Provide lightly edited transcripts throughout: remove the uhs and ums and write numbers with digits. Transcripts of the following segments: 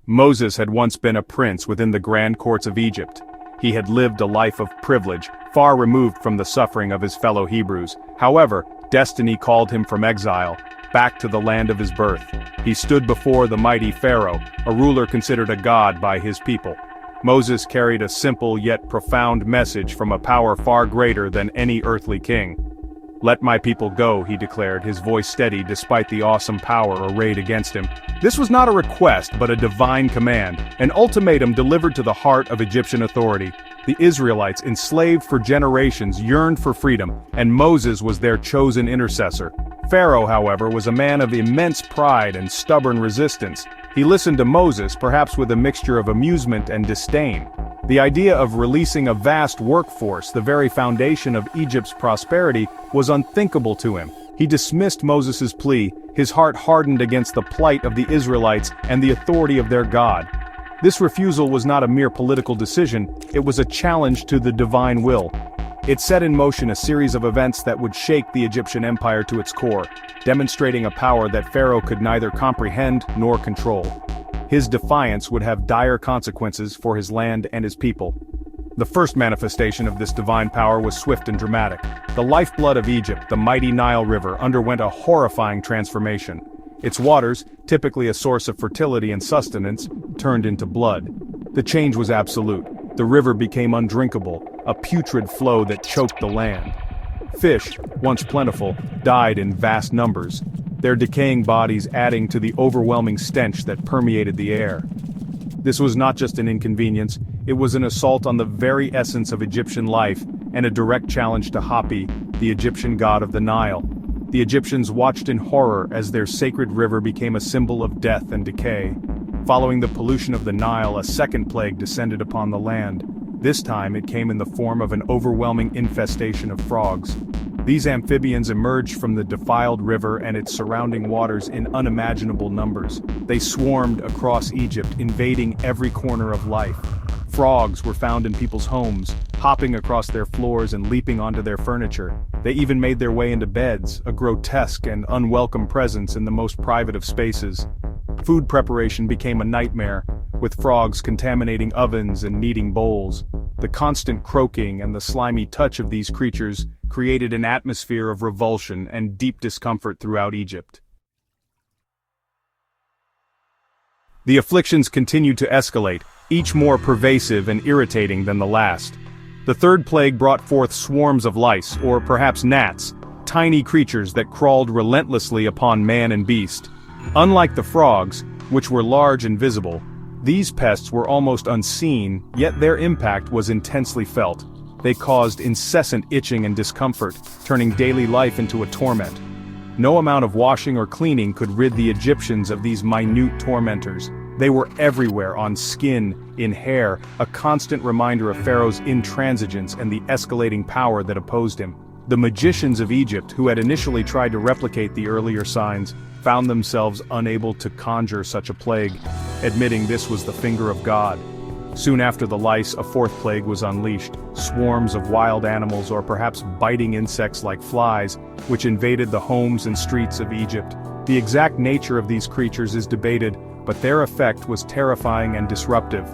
Moses had once been a prince within the grand courts of Egypt. He had lived a life of privilege, far removed from the suffering of his fellow Hebrews. However, destiny called him from exile, back to the land of his birth. He stood before the mighty Pharaoh, a ruler considered a god by his people. Moses carried a simple yet profound message from a power far greater than any earthly king. "Let my people go," he declared, his voice steady despite the awesome power arrayed against him. This was not a request but a divine command, an ultimatum delivered to the heart of Egyptian authority. The Israelites, enslaved for generations, yearned for freedom, and Moses was their chosen intercessor. Pharaoh, however, was a man of immense pride and stubborn resistance. He listened to Moses, perhaps with a mixture of amusement and disdain. The idea of releasing a vast workforce, the very foundation of Egypt's prosperity, was unthinkable to him. He dismissed Moses' plea, his heart hardened against the plight of the Israelites and the authority of their God. This refusal was not a mere political decision, it was a challenge to the divine will. It set in motion a series of events that would shake the Egyptian empire to its core, demonstrating a power that Pharaoh could neither comprehend nor control. His defiance would have dire consequences for his land and his people. The first manifestation of this divine power was swift and dramatic. The lifeblood of Egypt, the mighty Nile River, underwent a horrifying transformation. Its waters, typically a source of fertility and sustenance, turned into blood. The change was absolute. The river became undrinkable, a putrid flow that choked the land. Fish, once plentiful, died in vast numbers, their decaying bodies adding to the overwhelming stench that permeated the air. This was not just an inconvenience, it was an assault on the very essence of Egyptian life, and a direct challenge to Hapi, the Egyptian god of the Nile. The Egyptians watched in horror as their sacred river became a symbol of death and decay. Following the pollution of the Nile, a second plague descended upon the land. This time it came in the form of an overwhelming infestation of frogs. These amphibians emerged from the defiled river and its surrounding waters in unimaginable numbers. They swarmed across Egypt, invading every corner of life. Frogs were found in people's homes, hopping across their floors and leaping onto their furniture. They even made their way into beds, a grotesque and unwelcome presence in the most private of spaces. Food preparation became a nightmare, with frogs contaminating ovens and kneading bowls. The constant croaking and the slimy touch of these creatures created an atmosphere of revulsion and deep discomfort throughout Egypt. The afflictions continued to escalate, each more pervasive and irritating than the last. The third plague brought forth swarms of lice, or perhaps gnats, tiny creatures that crawled relentlessly upon man and beast. Unlike the frogs, which were large and visible, these pests were almost unseen, yet their impact was intensely felt. They caused incessant itching and discomfort, turning daily life into a torment. No amount of washing or cleaning could rid the Egyptians of these minute tormentors. They were everywhere, on skin, in hair, a constant reminder of Pharaoh's intransigence and the escalating power that opposed him. The magicians of Egypt, who had initially tried to replicate the earlier signs, found themselves unable to conjure such a plague, admitting this was the finger of God. Soon after the lice, a fourth plague was unleashed, swarms of wild animals or perhaps biting insects like flies, which invaded the homes and streets of Egypt. The exact nature of these creatures is debated, but their effect was terrifying and disruptive.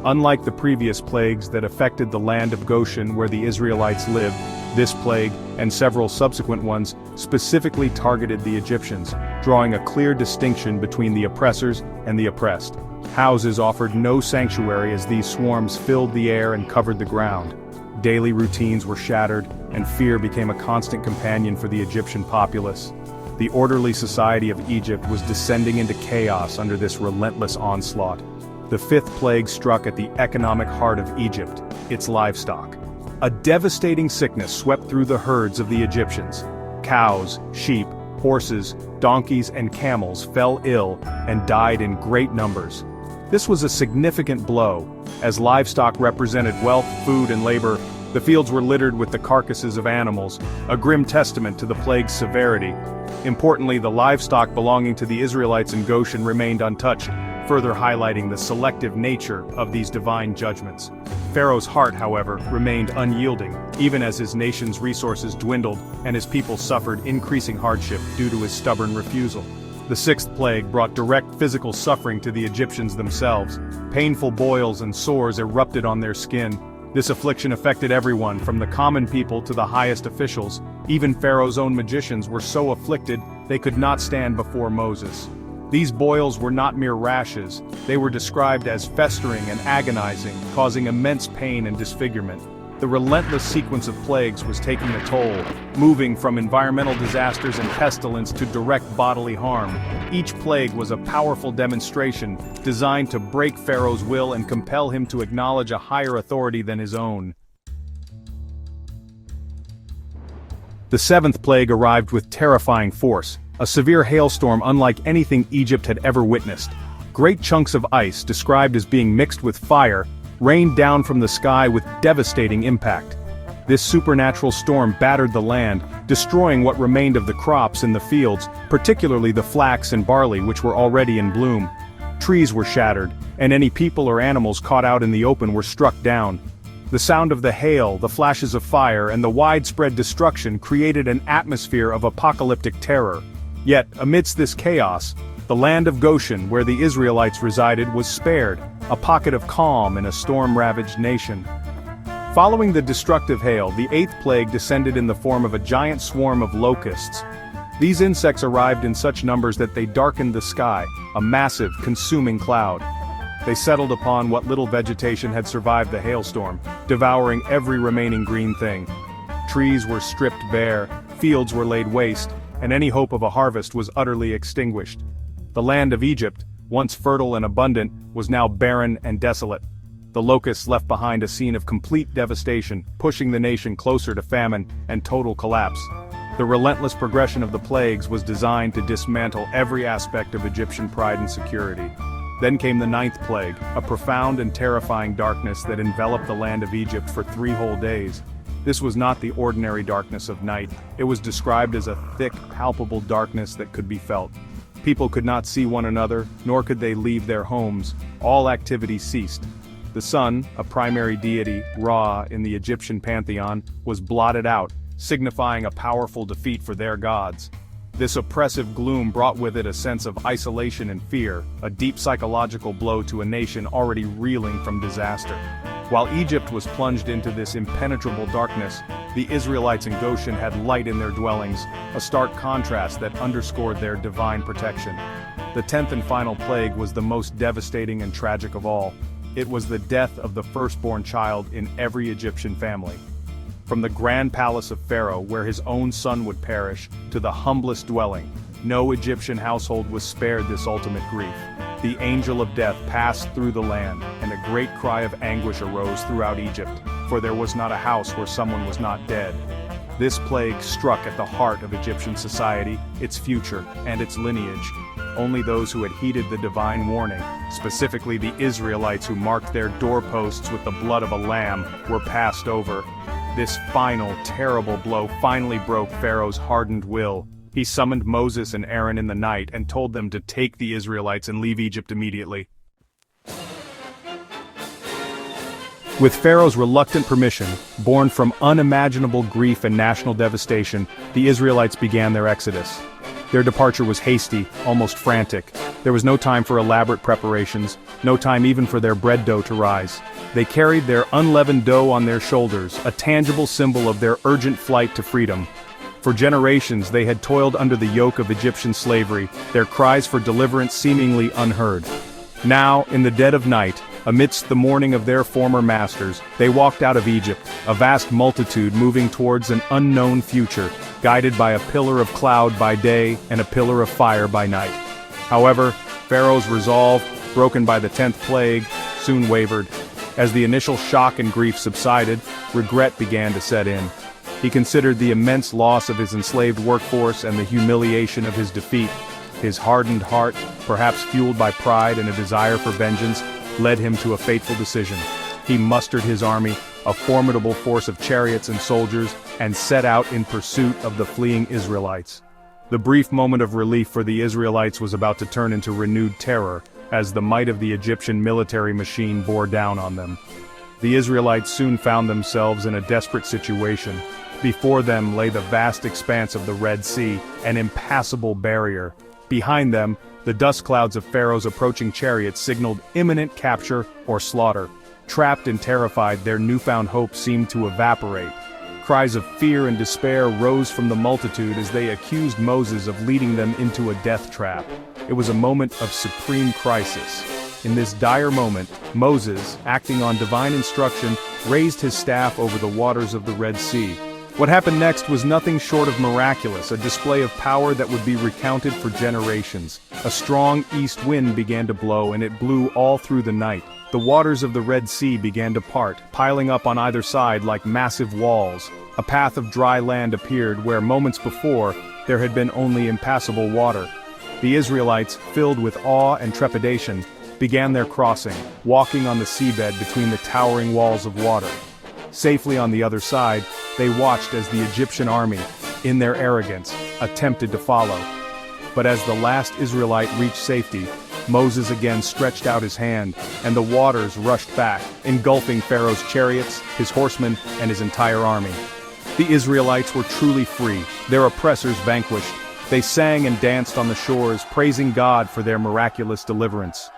Unlike the previous plagues that affected the land of Goshen where the Israelites lived, this plague, and several subsequent ones, specifically targeted the Egyptians, drawing a clear distinction between the oppressors and the oppressed. Houses offered no sanctuary as these swarms filled the air and covered the ground. Daily routines were shattered, and fear became a constant companion for the Egyptian populace. The orderly society of Egypt was descending into chaos under this relentless onslaught. The fifth plague struck at the economic heart of Egypt, its livestock. A devastating sickness swept through the herds of the Egyptians. Cows, sheep, horses, donkeys, and camels fell ill and died in great numbers. This was a significant blow. As livestock represented wealth, food, and labor, the fields were littered with the carcasses of animals, a grim testament to the plague's severity. Importantly, the livestock belonging to the Israelites in Goshen remained untouched, further highlighting the selective nature of these divine judgments. Pharaoh's heart, however, remained unyielding, even as his nation's resources dwindled and his people suffered increasing hardship due to his stubborn refusal. The sixth plague brought direct physical suffering to the Egyptians themselves. Painful boils and sores erupted on their skin. This affliction affected everyone, from the common people to the highest officials. Even Pharaoh's own magicians were so afflicted, they could not stand before Moses. These boils were not mere rashes, they were described as festering and agonizing, causing immense pain and disfigurement. The relentless sequence of plagues was taking a toll, moving from environmental disasters and pestilence to direct bodily harm. Each plague was a powerful demonstration, designed to break Pharaoh's will and compel him to acknowledge a higher authority than his own. The seventh plague arrived with terrifying force, a severe hailstorm unlike anything Egypt had ever witnessed. Great chunks of ice, described as being mixed with fire, rained down from the sky with devastating impact. This supernatural storm battered the land, destroying what remained of the crops in the fields, particularly the flax and barley which were already in bloom. Trees were shattered, and any people or animals caught out in the open were struck down. The sound of the hail, the flashes of fire, and the widespread destruction created an atmosphere of apocalyptic terror. Yet, amidst this chaos, the land of Goshen, where the Israelites resided, was spared, a pocket of calm in a storm-ravaged nation. Following the destructive hail, the eighth plague descended in the form of a giant swarm of locusts. These insects arrived in such numbers that they darkened the sky, a massive, consuming cloud. They settled upon what little vegetation had survived the hailstorm, devouring every remaining green thing. Trees were stripped bare, fields were laid waste, and any hope of a harvest was utterly extinguished. The land of Egypt, once fertile and abundant, was now barren and desolate. The locusts left behind a scene of complete devastation, pushing the nation closer to famine and total collapse. The relentless progression of the plagues was designed to dismantle every aspect of Egyptian pride and security. Then came the ninth plague, a profound and terrifying darkness that enveloped the land of Egypt for 3 whole days. This was not the ordinary darkness of night, it was described as a thick, palpable darkness that could be felt. People could not see one another, nor could they leave their homes. All activity ceased. The sun, a primary deity, Ra, in the Egyptian pantheon, was blotted out, signifying a powerful defeat for their gods. This oppressive gloom brought with it a sense of isolation and fear, a deep psychological blow to a nation already reeling from disaster. While Egypt was plunged into this impenetrable darkness, the Israelites in Goshen had light in their dwellings, a stark contrast that underscored their divine protection. The 10th and final plague was the most devastating and tragic of all. It was the death of the firstborn child in every Egyptian family. From the grand palace of Pharaoh, where his own son would perish, to the humblest dwelling, no Egyptian household was spared this ultimate grief. The angel of death passed through the land, and a great cry of anguish arose throughout Egypt, for there was not a house where someone was not dead. This plague struck at the heart of Egyptian society, its future, and its lineage. Only those who had heeded the divine warning, specifically the Israelites who marked their doorposts with the blood of a lamb, were passed over. This final, terrible blow finally broke Pharaoh's hardened will. He summoned Moses and Aaron in the night and told them to take the Israelites and leave Egypt immediately. With Pharaoh's reluctant permission, born from unimaginable grief and national devastation, the Israelites began their exodus. Their departure was hasty, almost frantic. There was no time for elaborate preparations, no time even for their bread dough to rise. They carried their unleavened dough on their shoulders, a tangible symbol of their urgent flight to freedom. For generations they had toiled under the yoke of Egyptian slavery, their cries for deliverance seemingly unheard. Now, in the dead of night, amidst the mourning of their former masters, they walked out of Egypt, a vast multitude moving towards an unknown future, guided by a pillar of cloud by day and a pillar of fire by night. However, Pharaoh's resolve, broken by the 10th plague, soon wavered. As the initial shock and grief subsided, regret began to set in. He considered the immense loss of his enslaved workforce and the humiliation of his defeat. His hardened heart, perhaps fueled by pride and a desire for vengeance, led him to a fateful decision. He mustered his army, a formidable force of chariots and soldiers, and set out in pursuit of the fleeing Israelites. The brief moment of relief for the Israelites was about to turn into renewed terror, as the might of the Egyptian military machine bore down on them. The Israelites soon found themselves in a desperate situation. Before them lay the vast expanse of the Red Sea, an impassable barrier. Behind them, the dust clouds of Pharaoh's approaching chariots signaled imminent capture or slaughter. Trapped and terrified, their newfound hope seemed to evaporate. Cries of fear and despair rose from the multitude as they accused Moses of leading them into a death trap. It was a moment of supreme crisis. In this dire moment, Moses, acting on divine instruction, raised his staff over the waters of the Red Sea. What happened next was nothing short of miraculous, a display of power that would be recounted for generations. A strong east wind began to blow, and it blew all through the night. The waters of the Red Sea began to part, piling up on either side like massive walls. A path of dry land appeared where moments before, there had been only impassable water. The Israelites, filled with awe and trepidation, began their crossing, walking on the seabed between the towering walls of water. Safely on the other side, they watched as the Egyptian army, in their arrogance, attempted to follow. But as the last Israelite reached safety, Moses again stretched out his hand, and the waters rushed back, engulfing Pharaoh's chariots, his horsemen, and his entire army. The Israelites were truly free, their oppressors vanquished. They sang and danced on the shores, praising God for their miraculous deliverance.